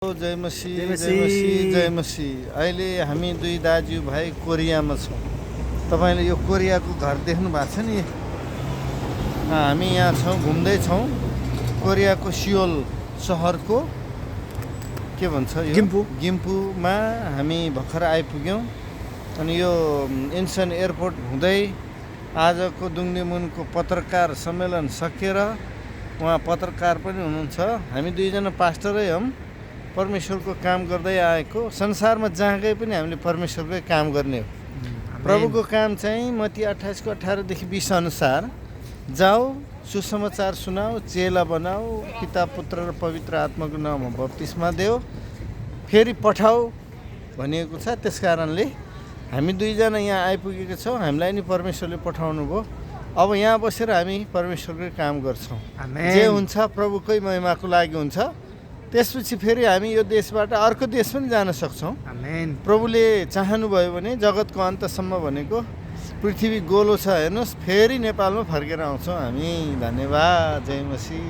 जय मसी जय जय मसी। मसी जय मसी। अहिले हामी दुई दाजुभाइ कोरियामा छौँ। तपाईँले यो कोरियाको घर देख्नु भएको छ नि। हामी यहाँ छौँ, घुम्दैछौँ कोरियाको सियोल सहरको के भन्छ यो गिम्पूमा हामी भर्खर आइपुग्यौँ। अनि यो इन्सन एयरपोर्ट हुँदै आजको दुङनेमुनको पत्रकार सम्मेलन सकेर उहाँ पत्रकार पनि हुनुहुन्छ। हामी दुईजना पास्टरै हौँ, परमेश्वरको काम गर्दै आएको। संसारमा जहाँ गए पनि हामीले परमेश्वरकै काम गर्ने हो। प्रभुको काम चाहिँ मत्ती 28:18 देखि 20 अनुसार जाऊ, सुसमाचार सुनाऊ, चेला बनाऊ, पिता पुत्र र पवित्र आत्माको नाममा बप्तिस्मा देऊ, फेरि पठाऊ भनिएको छ। त्यस कारणले हामी दुईजना यहाँ आइपुगेका छौँ। हामीलाई नि परमेश्वरले पठाउनु भयो। अब यहाँ बसेर हामी परमेश्वरकै काम गर्छौँ। जे हुन्छ प्रभुकै महिमाको लागि हुन्छ। त्यसपछि फेरि हामी यो देशबाट अर्को देश पनि जान सक्छौँ। प्रभुले चाहनुभयो भने जगतको अन्तसम्म भनेको पृथ्वी गोलो छ, हेर्नुहोस्, फेरि नेपालमा फर्केर आउँछौँ हामी। धन्यवाद। जय मसी।